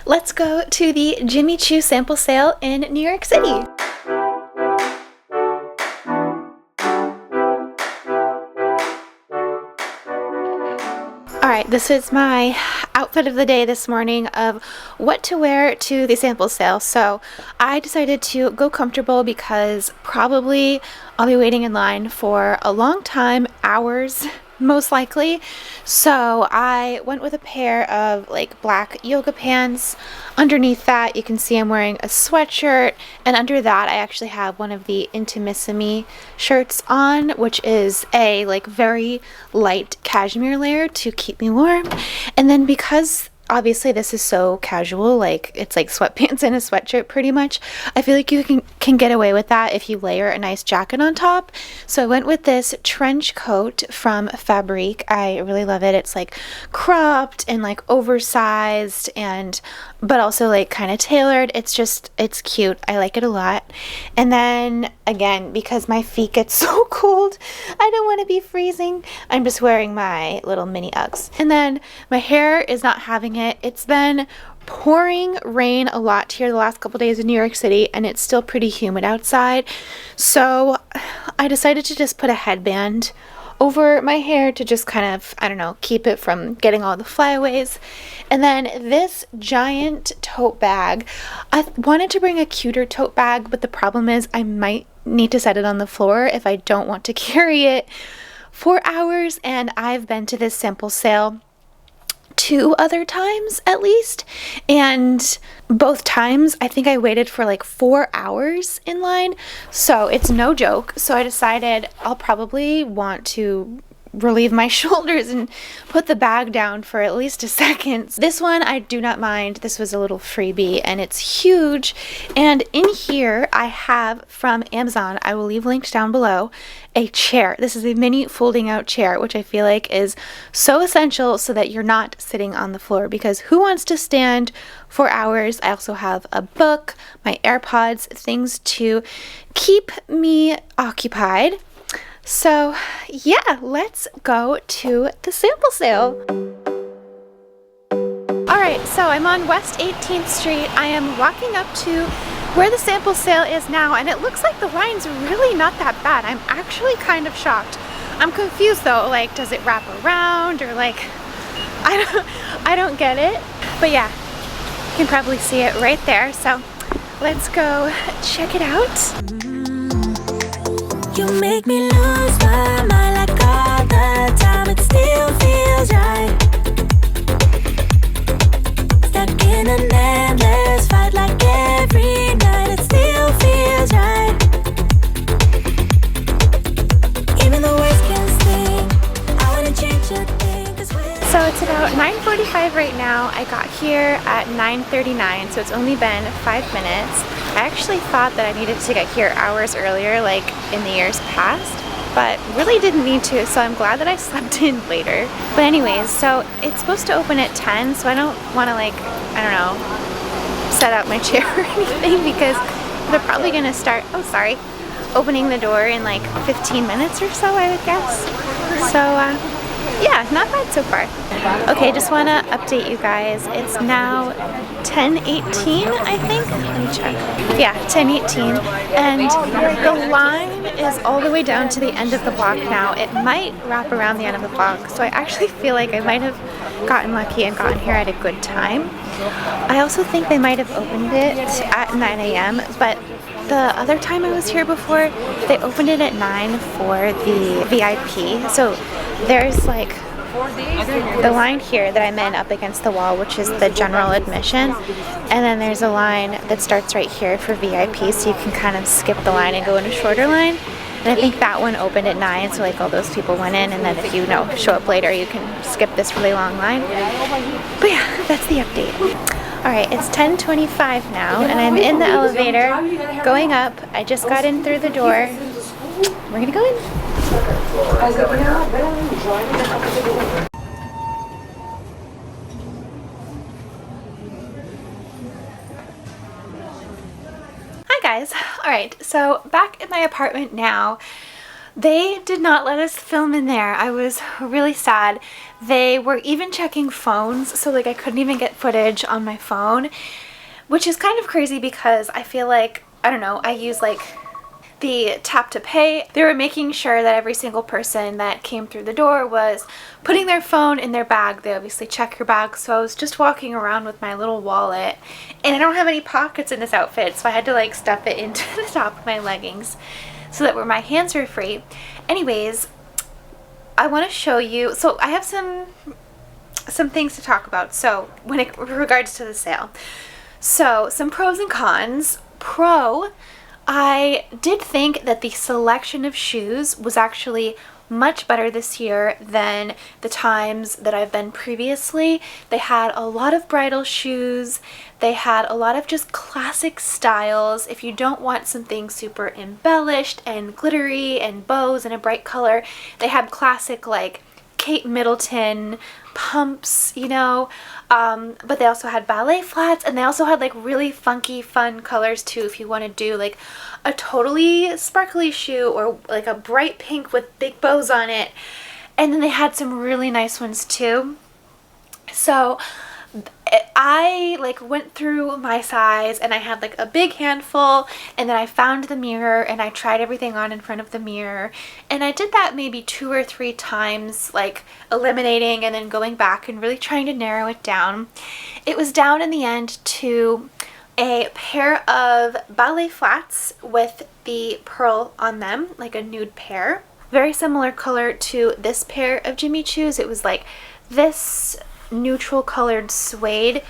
Let's go to the Jimmy Choo sample sale in New York City. Alright, this is my outfit of the day this morning of what to wear to the sample sale. So I decided to go comfortable because probably I'll be waiting in line for a long time, hours most likely. So I went with a pair of like black yoga pants. Underneath that you can see I'm wearing a sweatshirt, and under that I actually have one of the Intimissimi shirts on, which is a like very light cashmere layer to keep me warm. And then because obviously this is so casual, like it's like sweatpants and a sweatshirt pretty much, I feel like you can get away with that if you layer a nice jacket on top. So I went with this trench coat from Fabrique. I really love it. It's like cropped and like oversized, and but also like kind of tailored. It's cute. I like it a lot. And then again, because my feet get so cold, I don't want to be freezing, I'm just wearing my little mini Uggs. And then my hair is not having it. It's been pouring rain a lot here the last couple days in New York City, and it's still pretty humid outside. So I decided to just put a headband over my hair to just kind of, I don't know, keep it from getting all the flyaways. And then this giant tote bag. I wanted to bring a cuter tote bag, but the problem is I might need to set it on the floor if I don't want to carry it for hours. And I've been to this sample sale 2 other times at least, and both times I think I waited for like 4 hours in line, so it's no joke. So I decided I'll probably want to relieve my shoulders and put the bag down for at least a second. This one I do not mind. This was a little freebie and it's huge. And in here I have from Amazon, I will leave linked down below, a chair. This is a mini folding out chair, which I feel like is so essential so that you're not sitting on the floor, because who wants to stand for hours? I also have a book, my AirPods, things to keep me occupied. So yeah, let's go to the sample sale. Alright, so I'm on West 18th Street. I am walking up to where the sample sale is now, and it looks like the line's really not that bad. I'm actually kind of shocked. I'm confused though, like does it wrap around, or like, I don't get it. But yeah, you can probably see it right there. So let's go check it out. You make me lose my mind like all the time. It still feels right. Stuck in an endless fight like every night. It still feels right. Even the worst can sting. I wanna change a thing, 'cause So it's about 9:45 right now. I got here at 9:39, so it's only been 5 minutes. I actually thought that I needed to get here hours earlier, like in the years past, but really didn't need to, so I'm glad that I slept in later. But anyways, so it's supposed to open at 10, so I don't want to like, I don't know, set up my chair or anything, because they're probably gonna start, opening the door in like 15 minutes or so, I would guess. So yeah, not bad so far. Okay, just want to update you guys. It's now 10:18, I think. Let me check. Yeah, 10:18. And the line is all the way down to the end of the block now. It might wrap around the end of the block, so I actually feel like I might have gotten lucky and gotten here at a good time. I also think they might have opened it at 9 a.m., but the other time I was here before, they opened it at 9 for the VIP. So there's like the line here that I'm in up against the wall, which is the general admission, and then there's a line that starts right here for VIP, so you can kind of skip the line and go in a shorter line. And I think that one opened at 9, so like all those people went in, and then if you know show up later, you can skip this really long line. But yeah, that's the update. Alright, it's 10:25 now, and I'm in the elevator going up. I just got in through the door. We're gonna go in. Hi guys. Alright, so back in my apartment now. They did not let us film in there. I was really sad. They were even checking phones, so like I couldn't even get footage on my phone, which is kind of crazy because I feel like, I don't know, I use like the tap to pay. They were making sure that every single person that came through the door was putting their phone in their bag. They obviously check your bag, so I was just walking around with my little wallet, and I don't have any pockets in this outfit, so I had to like stuff it into the top of my leggings so that my hands were free. Anyways, I want to show you, so I have some things to talk about. So when it regards to the sale, so some pros and cons. Pro, I did think that the selection of shoes was actually much better this year than the times that I've been previously. They had a lot of bridal shoes. They had a lot of just classic styles. If you don't want something super embellished and glittery and bows and a bright color, they had classic like Kate Middleton pumps, you know, but they also had ballet flats, and they also had like really funky fun colors too if you want to do like a totally sparkly shoe or like a bright pink with big bows on it. And then they had some really nice ones too. So I like went through my size and I had like a big handful, and then I found the mirror and I tried everything on in front of the mirror, and I did that maybe 2 or 3 times, like eliminating and then going back and really trying to narrow it down. It was down in the end to a pair of ballet flats with the pearl on them, like a nude pair. Very similar color to this pair of Jimmy Choo's. It was like this neutral colored suede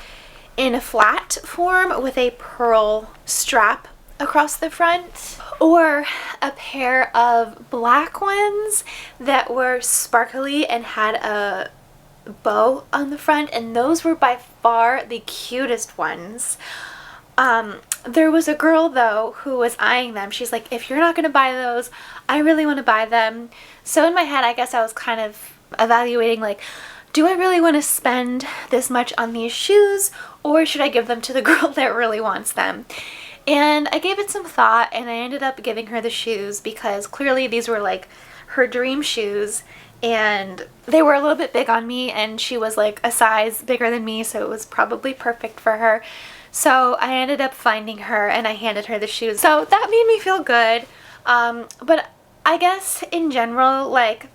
in a flat form with a pearl strap across the front, or a pair of black ones that were sparkly and had a bow on the front, and those were by far the cutest ones. There was a girl though who was eyeing them. She's like, if you're not gonna buy those, I really want to buy them. So in my head, I guess I was kind of evaluating like, do I really want to spend this much on these shoes, or should I give them to the girl that really wants them? And I gave it some thought, and I ended up giving her the shoes because clearly these were like her dream shoes, and they were a little bit big on me, and she was like a size bigger than me, so it was probably perfect for her. So I ended up finding her and I handed her the shoes. So that made me feel good. But I guess in general, like,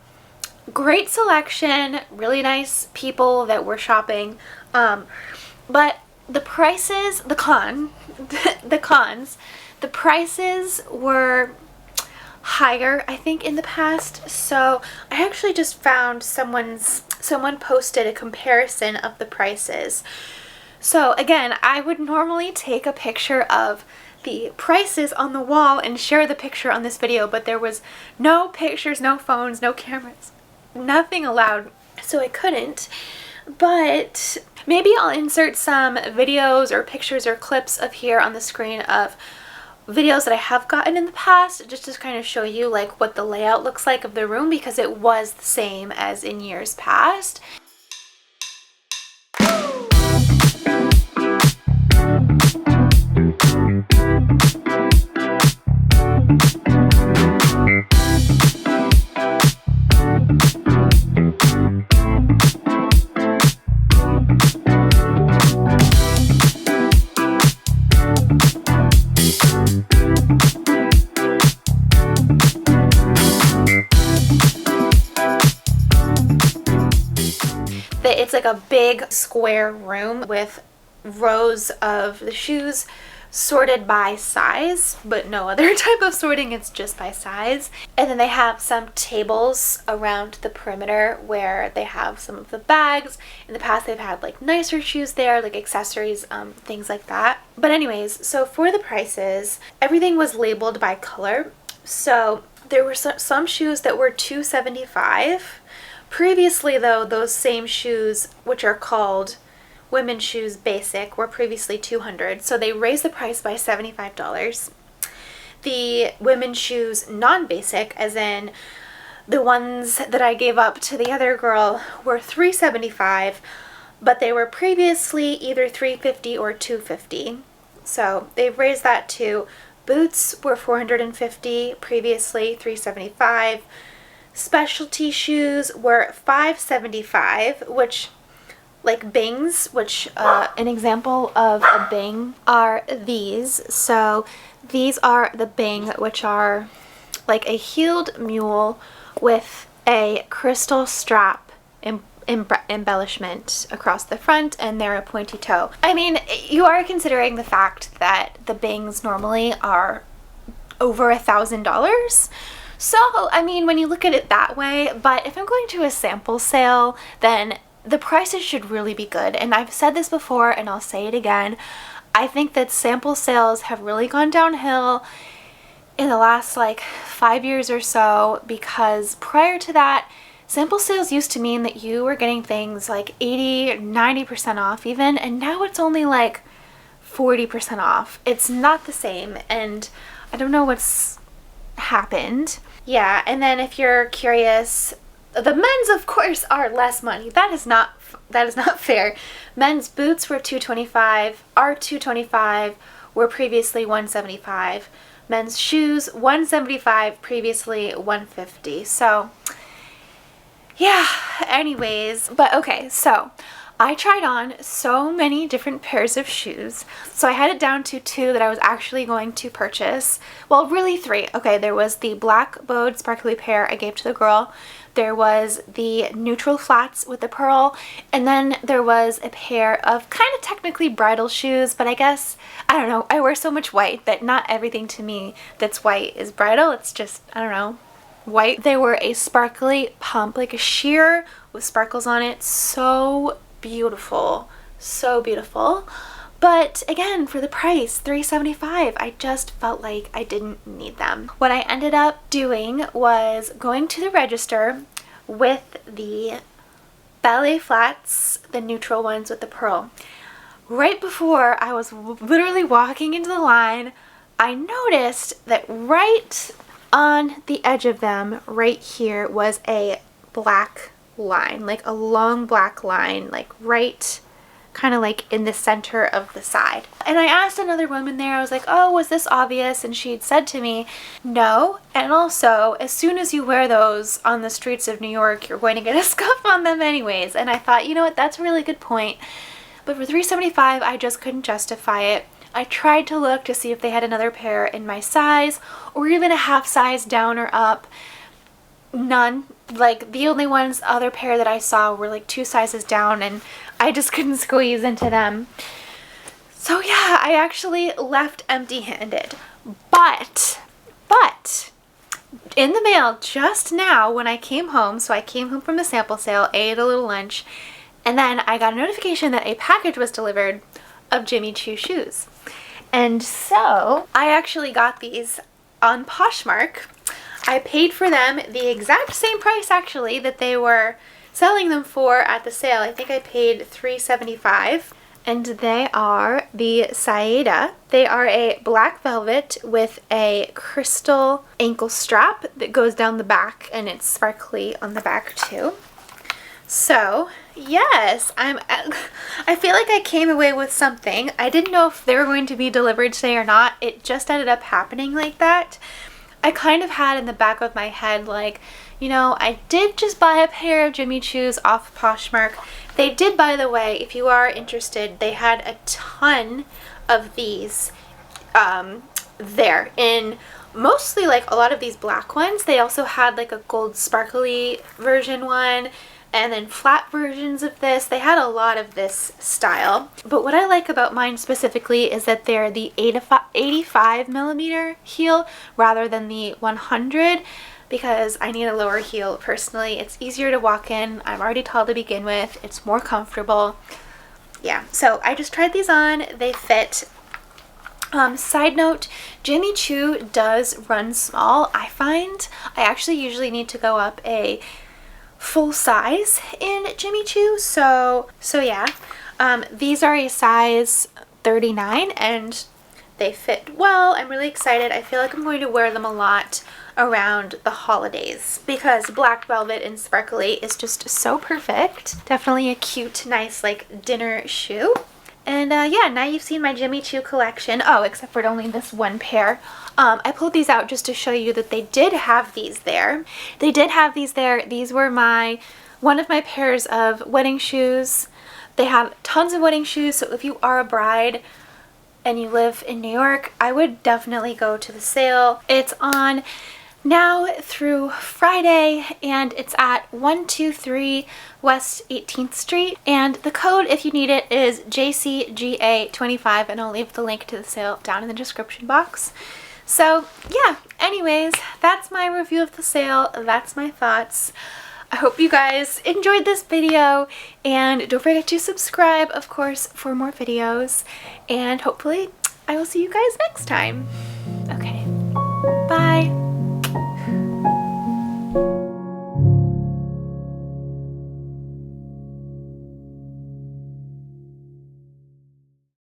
great selection, really nice people that were shopping, but the prices, the cons, the prices were higher, I think, in the past. So I actually just found someone posted a comparison of the prices. So again, I would normally take a picture of the prices on the wall and share the picture on this video, but there was no pictures, no phones, no cameras, nothing allowed, so I couldn't. But maybe I'll insert some videos or pictures or clips of here on the screen of videos that I have gotten in the past, just to kind of show you like what the layout looks like of the room, because it was the same as in years past. It's like a big square room with rows of the shoes sorted by size, but no other type of sorting, it's just by size. And then they have some tables around the perimeter where they have some of the bags. In the past they've had like nicer shoes there, like accessories, things like that. But anyways, so for the prices, everything was labeled by color. So there were some shoes that were $275. Previously though, those same shoes, which are called women's shoes basic, were previously $200, so they raised the price by $75. The women's shoes non-basic, as in the ones that I gave up to the other girl, were $375, but they were previously either $350 or $250. So they've raised that too. Boots were $450, previously $375. Specialty shoes were $575, which, like Bings, which an example of a Bing are these. So these are the Bing, which are like a heeled mule with a crystal strap embellishment across the front, and they're a pointy toe. I mean, you are considering the fact that the Bings normally are over $1,000. So, I mean, when you look at it that way, but if I'm going to a sample sale, then the prices should really be good. And I've said this before, and I'll say it again. I think that sample sales have really gone downhill in the last like 5 years or so, because prior to that, sample sales used to mean that you were getting things like 80, 90% off even, and now it's only like 40% off. It's not the same, and I don't know what's happened. Yeah, and then if you're curious, the men's, of course, are less money. That is not fair. Men's boots were $225, are $225, were previously $175. Men's shoes, $175, previously $150. So yeah, anyways, but okay, so I tried on so many different pairs of shoes. So I had it down to 2 that I was actually going to purchase. Well, really 3. Okay, there was the black bowed sparkly pair I gave to the girl. There was the neutral flats with the pearl. And then there was a pair of kind of technically bridal shoes, but I guess, I don't know, I wear so much white that not everything to me that's white is bridal. It's just, I don't know, white. They were a sparkly pump, like a sheer with sparkles on it. So beautiful, so beautiful. But again, for the price, $375, I just felt like I didn't need them. What I ended up doing was going to the register with the ballet flats, the neutral ones with the pearl. Right before I was literally walking into the line, I noticed that right on the edge of them, right here, was a black line, like a long black line, like right kind of like in the center of the side. And I asked another woman there, I was like, oh, was this obvious? And she'd said to me, no. And also, as soon as you wear those on the streets of New York, you're going to get a scuff on them anyways. And I thought, you know what, that's a really good point. But for $375, I just couldn't justify it. I tried to look to see if they had another pair in my size, or even a half size down or up. None. Like, the only ones, other pair that I saw were like 2 sizes down, and I just couldn't squeeze into them. So yeah, I actually left empty-handed. But in the mail just now when I came home, so I came home from the sample sale, ate a little lunch, and then I got a notification that a package was delivered of Jimmy Choo shoes. And so I actually got these on Poshmark. I paid for them the exact same price actually that they were selling them for at the sale. I think I paid $375. And they are the Saida. They are a black velvet with a crystal ankle strap that goes down the back, and it's sparkly on the back too. So yes, I feel like I came away with something. I didn't know if they were going to be delivered today or not. It just ended up happening like that. I kind of had in the back of my head, like, you know, I did just buy a pair of Jimmy Choo's off Poshmark. They did, by the way, if you are interested, they had a ton of these there. In mostly like a lot of these black ones. They also had like a gold sparkly version one, and then flat versions of this. They had a lot of this style. But what I like about mine specifically is that they're the 85 millimeter heel rather than the 100, because I need a lower heel personally. It's easier to walk in. I'm already tall to begin with. It's more comfortable. Yeah, so I just tried these on. They fit. Side note, Jimmy Choo does run small. I find I actually usually need to go up a full size in Jimmy Choo, so yeah. These are a size 39 and they fit well. I'm really excited. I feel like I'm going to wear them a lot around the holidays because black velvet and sparkly is just so perfect. Definitely a cute, nice like dinner shoe. And yeah, now you've seen my Jimmy Choo collection. Oh, except for only this one pair. I pulled these out just to show you that they did have these there. They did have these there. These were one of my pairs of wedding shoes. They have tons of wedding shoes, so if you are a bride and you live in New York, I would definitely go to the sale. It's on now through Friday, and it's at 123 West 18th Street, and the code, if you need it, is JCGA25, and I'll leave the link to the sale down in the description box. So yeah, anyways, that's my review of the sale. That's my thoughts. I hope you guys enjoyed this video, and don't forget to subscribe, of course, for more videos, and hopefully I will see you guys next time.